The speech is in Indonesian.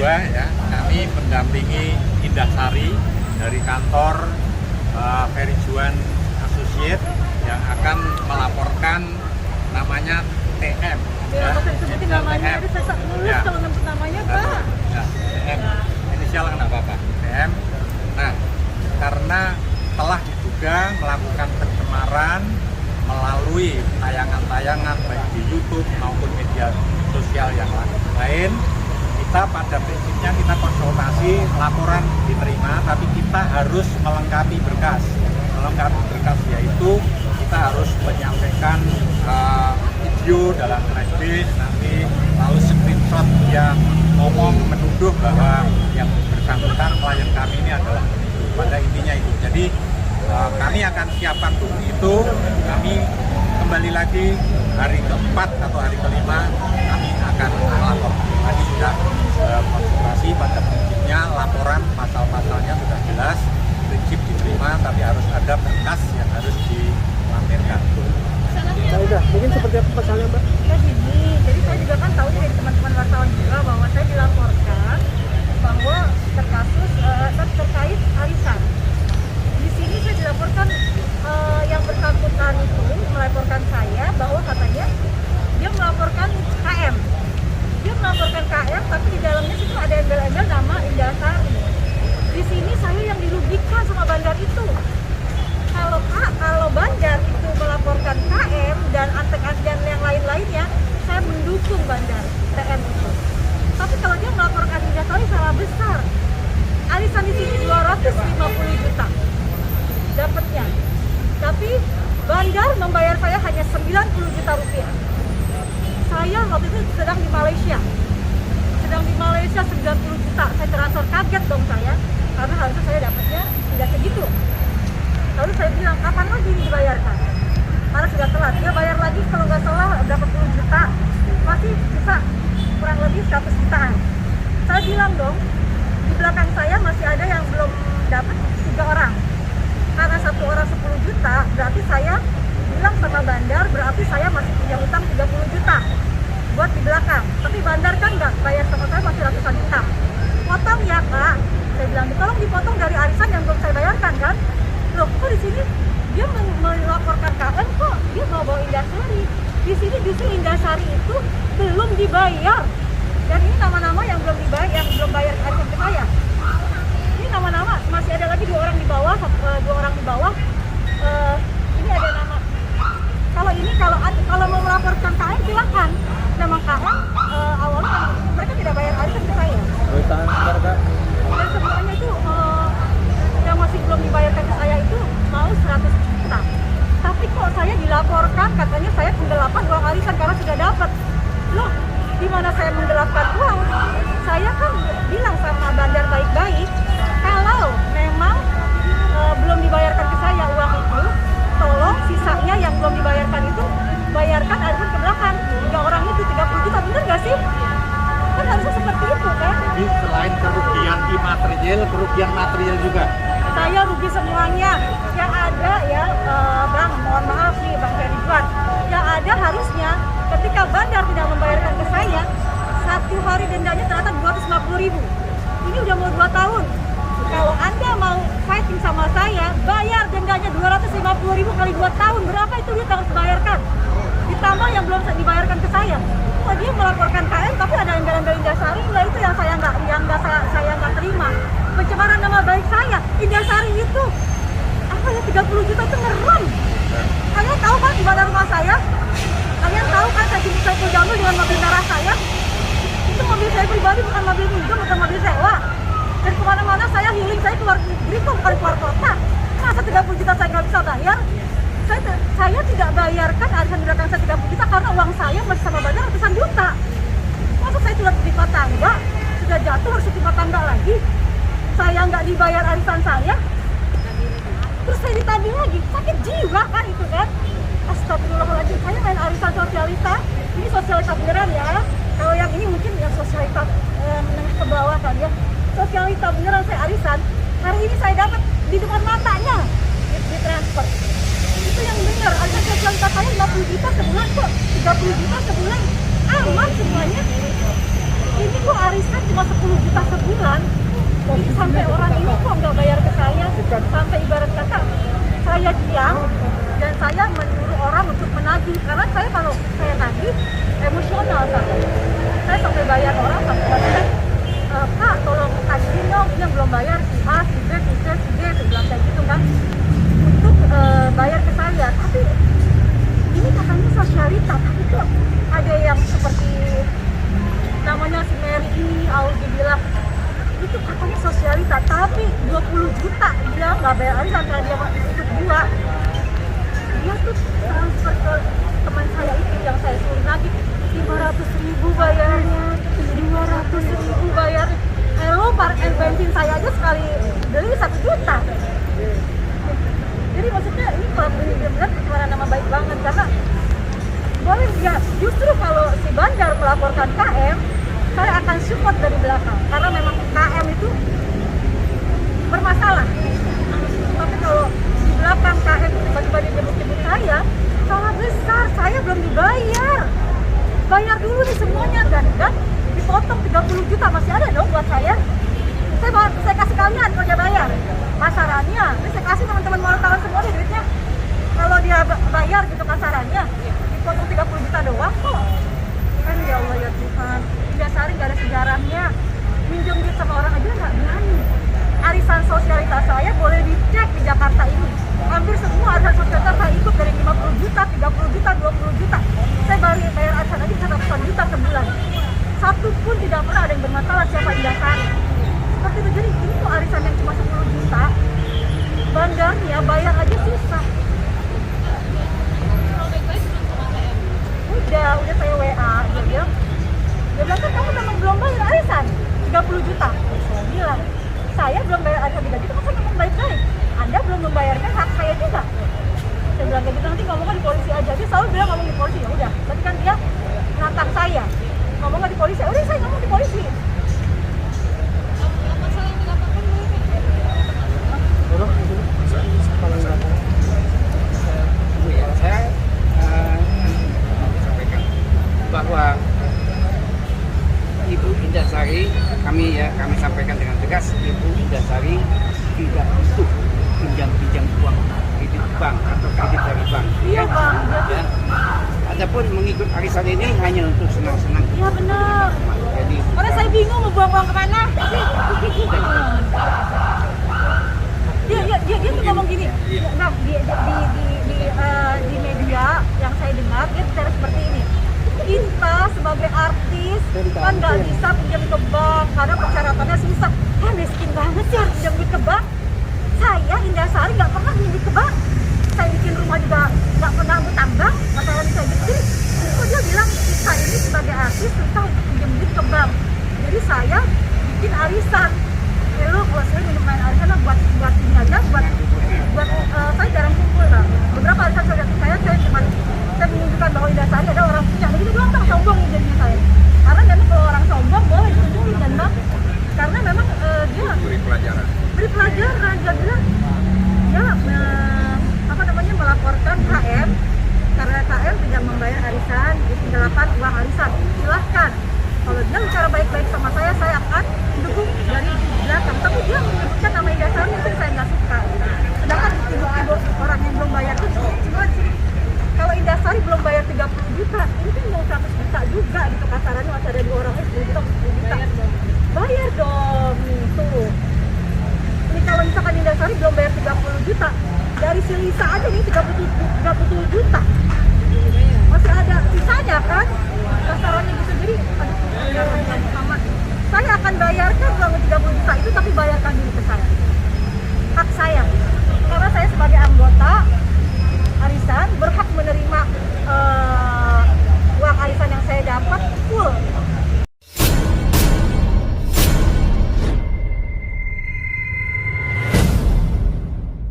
ya, kami mendampingi Indah Sari dari kantor Ferry Juan Associate yang akan melaporkan namanya TM. Ya, Pak, saya sebutin namanya, TM. ada sesak mulus Ya. kalau nyebut namanya, Pak. Ya, TM. Inisial nggak apa-apa, TM. Nah, karena telah diduga melakukan pencemaran melalui tayangan-tayangan baik di YouTube maupun media sosial yang lain, kita pada prinsipnya kita konsultasi, laporan diterima, tapi kita harus melengkapi berkas. Melengkapi berkas yaitu kita harus menyampaikan video dalam flashdisk, nanti lalu screenshot dia ngomong menuduh bahwa yang bersangkutan klien kami ini adalah penipu. Pada intinya itu. Jadi kami akan siapkan bukti itu. Kami kembali lagi hari keempat atau hari kelima kami akan melapor. Tadi sudah konsultasi, pada prinsipnya laporan pasal-pasalnya sudah jelas, prinsip diterima, tapi harus ada berkas yang harus dilampirkan. Mbak, mungkin seperti apa pasalnya, Mbak? Ya gini, jadi saya juga kan tahu dari teman-teman wartawan juga bahwa saya dilaporkan bahwa terkait arisan. Di sini saya dilaporkan yang bersangkutan itu melaporkan saya bahwa katanya dia melaporkan KM. Dia melaporkan KM, tapi di dalamnya situ ada embel-embel nama Indah Sari. Di sini saya yang dirugikan sama bandar itu. Kalau bandar itu melaporkan KM dan antek-antek yang lain-lainnya, saya mendukung bandar TM itu. Tapi kalau dia melaporkan Indah Sari salah besar. Arisan di sini 250 juta dapatnya. Tapi bandar membayar saya hanya 90 juta rupiah. Saya waktu itu sedang di Malaysia 90 juta. Saya transfer, kaget dong saya, karena harusnya saya dapatnya tidak segitu. Lalu saya bilang, kapan lagi ini dibayarkan? Karena sudah telat. Dia bayar lagi kalau nggak salah berapa puluh juta, masih bisa kurang lebih 100 jutaan. Saya bilang dong, di belakang saya masih ada yang belum dapat 3 orang. Karena 1 orang 10 juta, berarti saya bilang sama bandar, berarti saya masih punya utang 30 juta buat di belakang. Tapi bandar kan nggak bayar sama saya, masih ratusan juta. Potong ya Kak, saya bilang, tolong dipotong dari arisan yang belum saya bayarkan kan. Loh, kok di sini dia melaporkan KM, kok dia mau bawa Indah Sari? Di sini justru Indah Sari itu belum dibayar. Dan ini nama-nama yang belum dibayar, yang belum bayar arisan ke saya. Ini nama-nama masih ada lagi 2 orang di bawah, 2 orang di bawah. Ini ada nama. Kalau mau melaporkan KM silakan. Nama KM awalnya mereka tidak bayar arisan ke saya. Dan semuanya itu yang masih belum dibayarkan ke saya itu mau 100 juta. Tapi kok saya dilaporkan katanya saya penggelapan uang arisan karena sudah dapat. Loh, di mana saya menggelapkan uang? Saya kan bilang sama bandar baik-baik, kalau memang belum dibayarkan ke saya uang itu, tolong sisanya yang belum dibayarkan itu bayarkan arisan ke belakang. 3 orang itu 30 juta, bener nggak sih? Kan harusnya seperti itu kan? Jadi selain kerugian imaterial, kerugian material juga. Saya rugi semuanya. Yang ada ya, Bang, mohon maaf nih Bang Ferry Juan, yang ada harusnya ketika bandar tidak membayarkan ke saya, 1 hari dendanya ternyata 250.000. Ini udah mau 2 tahun. Kalau Anda mau fighting sama saya, bayar dendanya 250.000 kali 2 tahun. Berapa itu dia harus bayarkan? Ditambah yang belum dibayarkan ke saya. Oh, dia melaporkan KM tapi ada embel-embel Indah Sari, lah itu yang saya nggak terima. Pencemaran nama baik saya. Indah Sari itu apa ya, 30 juta itu ngeram. Kalian tahu kan di mana rumah saya? Kalian tahu kan saya jemput Saiful Jamil dengan mobil merah saya? Itu mobil saya pribadi, bukan mobil minjem, bukan mobil sewa. Dan kemana-mana saya healing, saya keluar negeri kok, bukan keluar kota. Masa 30 juta saya nggak bisa bayar? Saya tidak bayarkan arisan di belakang saya 30 juta karena uang saya masih sama bandar ratusan juta. Masa saya sudah tertimpa tangga, sudah jatuh harus tertimpa tangga lagi? Saya nggak dibayar arisan saya, terus saya ditagih lagi, sakit jiwa kan itu kan. Astagfirullahaladzim, saya main arisan sosialita, ini sosialita beneran ya. Kalau yang ini mungkin yang sosialita menengah ke bawah kan ya. Sosialita beneran saya arisan, hari ini saya dapat di depan matanya di transfer. Itu yang bener, arisan sosialita saya 50 juta sebulan kok, 30 juta sebulan, aman semuanya. Ini kok arisan cuma 10 juta sampai orang ini kok nggak bayar ke saya, sampai ibarat kata saya diam dan saya menyuruh orang untuk menagih, karena saya kalau saya nagih emosional saya sampai bayar orang sampai bayar, Kak tolong tagihin dong, ini yang belum bayar si A, si B, si C, si D, saya bilang kayak gitu kan, untuk bayar ke saya. Tapi ini katanya sosialita, tapi kok ada yang seperti namanya si Mary ini, alhamdulillah itu katanya sosialita, tapi 20 juta dia nggak bayar arisan karena dia ikut gua. Dia tuh transfer ke teman saya itu yang saya suruh lagi 500.000 bayarnya, 200.000 bayar. Hello, parkir bensin saya aja sekali beli 1 juta. Jadi maksudnya ini kalau benar-benar pencemaran nama baik banget, karena boleh ya, justru kalau si bandar melaporkan KM, saya akan support dari belakang karena memang KM itu bermasalah. Tapi kalau di belakang KM tiba-tiba dia jemput saya, salah besar, saya belum dibayar. Bayar dulu nih semuanya kan dipotong 30 juta, masih ada dong buat saya. Saya kasih kalian kerja bayar kasarannya, saya kasih teman-teman wartawan semua deh duitnya. Kalau dia bayar gitu kasarannya, dipotong 30 juta doang kok. Kan ya Allah ya Tuhan, Indah Sari gak ada sejarahnya, minjem duit sama orang aja nggak berani. Arisan sosialitas saya boleh dicek di Jakarta ini, hampir semua arisan sosialitas saya ikut, dari 50 juta, 30 juta, 20 juta. Saya bayar arisan aja bisa ratusan juta sebulan. Satu pun tidak pernah ada yang bermasalah siapa Indah Sari. Seperti itu, jadi ini tuh arisan yang cuma 10 juta, bandarnya bayar aja susah. Udah saya WA, dia bilang kan kamu memang belum bayar arisan 30 juta. Saya bilang, saya belum bayar arisan 3 juta, kan saya ngomong baik-baik. Anda belum membayarkan hak saya juga. Saya bilang kayak gitu, nanti ngomongnya di polisi aja. Dia selalu bilang ngomong di polisi, ya udah. Berarti kan dia nantang saya, ngomongnya di polisi. Udah saya ngomong di polisi. Saya sampaikan bahwa Ibu Indah Sari, kami sampaikan dengan tegas, Ibu Indah Sari tidak butuh pinjam uang kredit bank atau kredit dari bank. Iya Bang. Ya. Adapun mengikut arisan ini hanya untuk senang-senang. Iya benar. Jadi Karena saya bingung mau buang uang kemana. Dia tuh ngomong gini, nah di media yang saya dengar dia bicara seperti ini. Kita sebagai artis kan nggak bisa pinjam ke bank karena persyaratannya susah. Miskin banget sih harus pinjam duit ke bank. Saya Indah Sari nggak pernah pinjam duit ke bank. Saya bikin rumah juga nggak pernah ngutang bank. Masalahnya saya gitu. Jadi dia bilang kita ini sebagai artis susah untuk pinjam duit ke bank. Jadi saya bikin arisan.